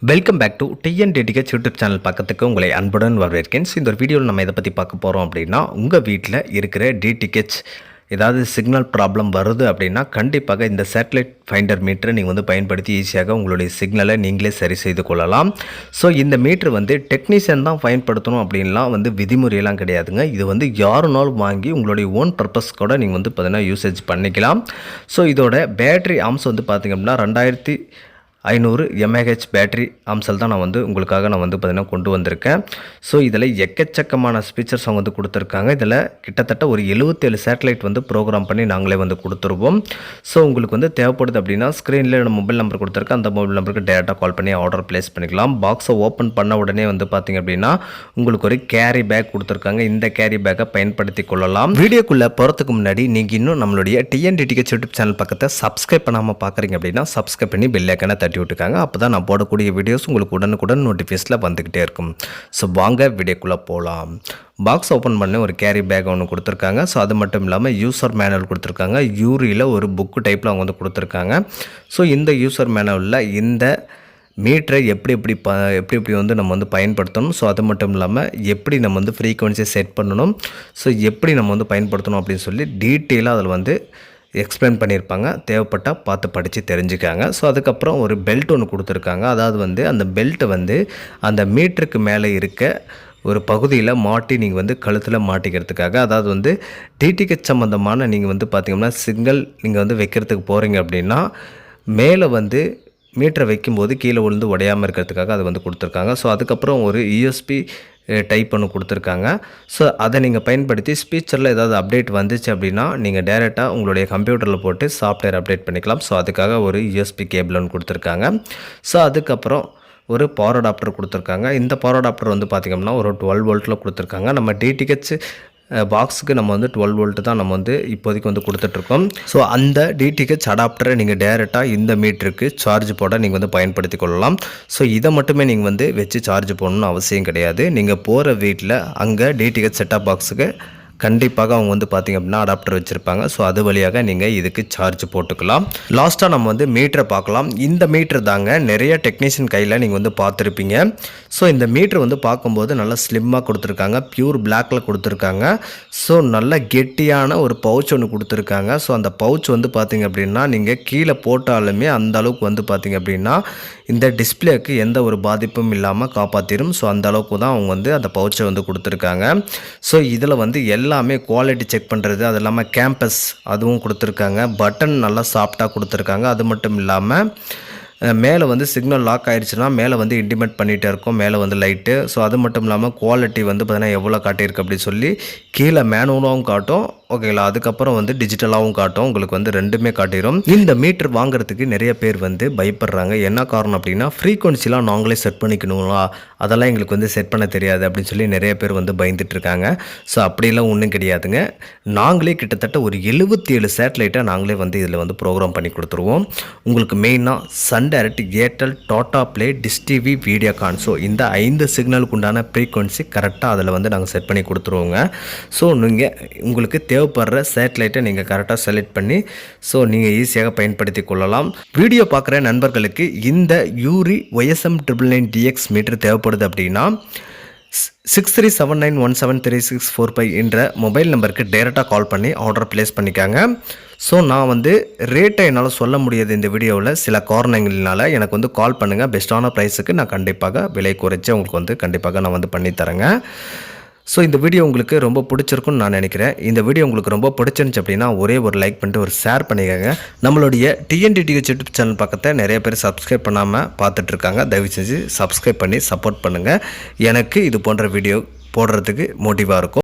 Welcome back to TNDTH YouTube channel பக்கத்துக்கு உங்களை அன்புடன் வரவேற்கிறேன். இந்த ஒரு வீடியோவில் நம்ம இதை பற்றி பார்க்க போகிறோம் அப்படின்னா, உங்கள் வீட்டில் இருக்கிற டிடிஹெச் ஏதாவது சிக்னல் ப்ராப்ளம் வருது அப்படின்னா கண்டிப்பாக இந்த சேட்டலைட் ஃபைண்டர் மீட்டரை நீங்கள் வந்து பயன்படுத்தி ஈஸியாக உங்களுடைய சிக்னலை நீங்களே சரி செய்து கொள்ளலாம். ஸோ இந்த மீட்ரு வந்து டெக்னீஷியன் தான் பயன்படுத்தணும் அப்படின்லாம் வந்து விதிமுறையெல்லாம் கிடையாதுங்க. இது வந்து யாருனாலும் வாங்கி உங்களுடைய ஓன் பர்பஸ் கூட நீங்கள் வந்து பார்த்தீங்கன்னா யூசேஜ் பண்ணிக்கலாம். ஸோ இதோட பேட்டரி ஆம்ஸ் வந்து பார்த்திங்க அப்படின்னா 2500 mAh பேட்டரி ஆம்சல் தான் நான் வந்து உங்களுக்காக பார்த்தீங்கன்னா கொண்டு வந்திருக்கேன். ஸோ இதில் எக்கச்சக்கமான ஸ்பீச்சர்ஸ் அவங்க வந்து கொடுத்துருக்காங்க. இதில் கிட்டத்தட்ட ஒரு 77 சேட்டலைட் வந்து ப்ரோக்ராம் பண்ணி நாங்களே வந்து கொடுத்துருவோம். ஸோ உங்களுக்கு வந்து தேவைப்படுது அப்படின்னா ஸ்க்ரீனில் மொபைல் நம்பர் கொடுத்துருக்கேன். அந்த மொபைல் நம்பருக்கு டேரெக்டாக கால் பண்ணி ஆர்டர் ப்ளேஸ் பண்ணிக்கலாம். பாக்ஸை ஓப்பன் பண்ண உடனே வந்து பார்த்திங்க அப்படின்னா உங்களுக்கு ஒரு கேரி பேக் கொடுத்துருக்காங்க. இந்த கேரி பேக்கை பயன்படுத்தி கொள்ளலாம். வீடியோக்குள்ளே போகிறதுக்கு முன்னாடி நீங்கள் இன்னும் நம்மளுடைய டிஎன்டிடிஹெச் யூடியூப் சேனல் பக்கத்தை சப்ஸ்கிரைப் பண்ணாமல் பார்க்குறீங்க அப்படின்னா சப்ஸ்கிரைப் பண்ணி பெல் ஐக்கானை தட்டி விட்டுருக்காங்க. அப்போ தான் நான் போடக்கூடிய வீடியோஸ் உங்களுக்கு உடனுக்குடன் நோட்டிஃபிகேஷனில் வந்துக்கிட்டே இருக்கும். ஸோ வாங்க வீடியோக்குள்ளே போகலாம். பாக்ஸ் ஓப்பன் பண்ணி ஒரு கேரி பேக் ஒன்று கொடுத்துருக்காங்க. ஸோ அது மட்டும் இல்லாமல் யூசர் மேனுவல் கொடுத்துருக்காங்க. யூரியில் ஒரு புக்கு டைப்பில் அவங்க வந்து கொடுத்துருக்காங்க. ஸோ இந்த யூசர் மேனுவலில் இந்த மீட்டரை எப்படி வந்து நம்ம வந்து பயன்படுத்தணும். ஸோ அது மட்டும் இல்லாமல் எப்படி நம்ம வந்து ஃப்ரீக்வன்சியை செட் பண்ணணும், ஸோ எப்படி நம்ம வந்து பயன்படுத்தணும் அப்படின்னு சொல்லி டீட்டெயிலாக அதில் வந்து எக்ஸ்பிளைன் பண்ணியிருப்பாங்க. தேவைப்பட்டால் பார்த்து படித்து தெரிஞ்சுக்காங்க. ஸோ அதுக்கப்புறம் ஒரு பெல்ட் ஒன்று கொடுத்துருக்காங்க. அதாவது வந்து அந்த பெல்ட்டை வந்து அந்த மீட்டருக்கு மேலே இருக்க ஒரு பகுதியில் மாட்டி நீங்கள் வந்து கழுத்தில் மாட்டிக்கிறதுக்காக, அதாவது வந்து டிடிஹெச் சம்மந்தமான நீங்கள் வந்து பார்த்திங்கன்னா சிக்னல் நீங்கள் வந்து வைக்கிறதுக்கு போகிறீங்க அப்படின்னா மேலே வந்து மீட்டரை வைக்கும்போது கீழே விழுந்து உடையாமல் இருக்கிறதுக்காக அது வந்து கொடுத்துருக்காங்க. ஸோ அதுக்கப்புறம் ஒரு யூஎஸ்பி டைப் ஒன்று கொடுத்துருக்காங்க. ஸோ அதை நீங்கள் பயன்படுத்தி ஸ்பீச்சரில் ஏதாவது அப்டேட் வந்துச்சு அப்படின்னா நீங்கள் டேரெக்டாக உங்களுடைய கம்ப்யூட்டரில் போட்டு சாஃப்ட்வேர் அப்டேட் பண்ணிக்கலாம். ஸோ அதுக்காக ஒரு யூஎஸ்பி கேபிள் ஒன்று கொடுத்துருக்காங்க. ஸோ அதுக்கப்புறம் ஒரு பவர் அடாப்டர் கொடுத்துருக்காங்க. இந்த பவர் அடாப்டர் வந்து பார்த்திங்கன்னா ஒரு 12 வோல்ட்டில் கொடுத்துருக்காங்க. நம்ம டிடிஹெச் பாக்ஸுக்கு நம்ம வந்து 12 வோல்ட்டு தான் நம்ம வந்து இப்போதைக்கு வந்து கொடுத்துட்ருக்கோம். ஸோ அந்த டிடிஹெச் அடாப்டரை நீங்கள் டேரெக்டாக இந்த மீட்டருக்கு சார்ஜ் போட நீங்கள் வந்து பயன்படுத்தி கொள்ளலாம். ஸோ இதை மட்டுமே நீங்கள் வந்து வச்சு சார்ஜ் போடணும்னு அவசியம் கிடையாது. நீங்கள் போகிற வீட்டில் அங்கே டிடிஹெச் செட்டாப் பாக்ஸுக்கு கண்டிப்பாக அவங்க வந்து பார்த்திங்க அப்படின்னா அடாப்டர் வச்சுருப்பாங்க. ஸோ அது வழியாக நீங்கள் இதுக்கு சார்ஜ் போட்டுக்கலாம். லாஸ்ட்டாக நம்ம வந்து மீட்டரை பார்க்கலாம். இந்த மீட்ரு தாங்க நிறைய டெக்னீஷியன் கையில் நீங்கள் வந்து பார்த்துருப்பீங்க. ஸோ இந்த மீட்ரு வந்து பார்க்கும்போது நல்லா ஸ்லிம்மாக கொடுத்துருக்காங்க. பியூர் பிளாக்கில் கொடுத்துருக்காங்க. ஸோ நல்ல கெட்டியான ஒரு பவுச் ஒன்று கொடுத்துருக்காங்க. ஸோ அந்த பவுச் வந்து பார்த்திங்க அப்படின்னா நீங்கள் கீழே போட்டாலுமே அந்த அளவுக்கு வந்து பார்த்திங்க அப்படின்னா இந்த டிஸ்பிளேக்கு எந்த ஒரு பாதிப்பும் இல்லாமல் காப்பாற்றிடும். ஸோ அந்த அளவுக்கு தான் அவங்க வந்து அந்த பவுச்சை வந்து கொடுத்துருக்காங்க. ஸோ இதில் வந்து எல்லாமே குவாலிட்டி செக் பண்ணுறது, அது இல்லாமல் கேம்பஸ் அதுவும் கொடுத்துருக்காங்க. பட்டன் நல்லா சாஃப்டாக கொடுத்துருக்காங்க. அது மட்டும் இல்லாமல் மேலே வந்து சிக்னல் லாக் ஆகிடுச்சுன்னா மேலே வந்து இன்டிமேட் பண்ணிகிட்டே இருக்கும், மேலே வந்து லைட்டு. ஸோ அது மட்டும் இல்லாமல் குவாலிட்டி வந்து பார்த்தீங்கன்னா எவ்வளோ காட்டியிருக்கு அப்படின்னு சொல்லி கீழே மேனுவலாகவும் காட்டும், ஓகேங்களா. அதுக்கப்புறம் வந்து டிஜிட்டலாகவும் காட்டும். உங்களுக்கு வந்து ரெண்டுமே காட்டிடும். இந்த மீட்டர் வாங்குறதுக்கு நிறைய பேர் வந்து பயப்படுறாங்க. என்ன காரணம் அப்படின்னா ஃப்ரீக்வன்சிலாம் நாங்களே செட் பண்ணிக்கணுங்களா, அதெல்லாம் எங்களுக்கு வந்து செட் பண்ண தெரியாது அப்படின்னு சொல்லி நிறைய பேர் வந்து பயந்துட்டுருக்காங்க. ஸோ அப்படிலாம் ஒன்றும் கிடையாதுங்க. நாங்களே கிட்டத்தட்ட ஒரு 77 சேட்டலைட்டை நாங்களே வந்து இதில் வந்து ப்ரோக்ராம் பண்ணி கொடுத்துருவோம். உங்களுக்கு மெயினாக Sun Direct, Airtel, Tata Play, Dish TV, Videocon, so இந்த 5 சிக்னலுக்கு உண்டான ஃப்ரீக்வன்சி கரெக்டாக அதில் வந்து நாங்கள் செட் பண்ணி கொடுத்துருவோங்க. ஸோ நீங்கள் உங்களுக்கு தேவைப்படுற சேட்டலைட்டை நீங்கள் கரெக்டாக செலக்ட் பண்ணி ஸோ நீங்கள் ஈஸியாக பயன்படுத்தி கொள்ளலாம். வீடியோ பார்க்குற நண்பர்களுக்கு இந்த யூரி YSM 999DX மீட்டர் தேவைப்படுது அப்படின்னா 6379173645 என்ற மொபைல் நம்பருக்கு டைரெக்டாக கால் பண்ணி ஆர்டர் ப்ளேஸ் பண்ணிக்காங்க. ஸோ நான் வந்து ரேட்டை என்னால் சொல்ல முடியாது இந்த வீடியோவில், சில காரணங்களினால எனக்கு வந்து கால் பண்ணுங்கள். பெஸ்ட்டான ப்ரைஸுக்கு நான் கண்டிப்பாக விலை குறைச்சி உங்களுக்கு வந்து கண்டிப்பாக நான் வந்து பண்ணித்தரேங்க. ஸோ இந்த வீடியோ உங்களுக்கு ரொம்ப பிடிச்சிருக்குன்னு நான் நினைக்கிறேன். இந்த வீடியோ உங்களுக்கு ரொம்ப பிடிச்சிருந்துச்சு அப்படின்னா ஒரே ஒரு லைக் பண்ணிட்டு ஒரு ஷேர் பண்ணிக்கோங்க. நம்மளுடைய டிஎன்டிடிஹெச் யூடியூப் சேனல் பக்கத்தை நிறைய பேர் சப்ஸ்கிரைப் பண்ணாமல் பார்த்துட்ருக்காங்க. தயவு செஞ்சு சப்ஸ்கிரைப் பண்ணி சப்போர்ட் பண்ணுங்கள். எனக்கு இது போன்ற வீடியோ போடுறதுக்கு மோட்டிவாக இருக்கும்.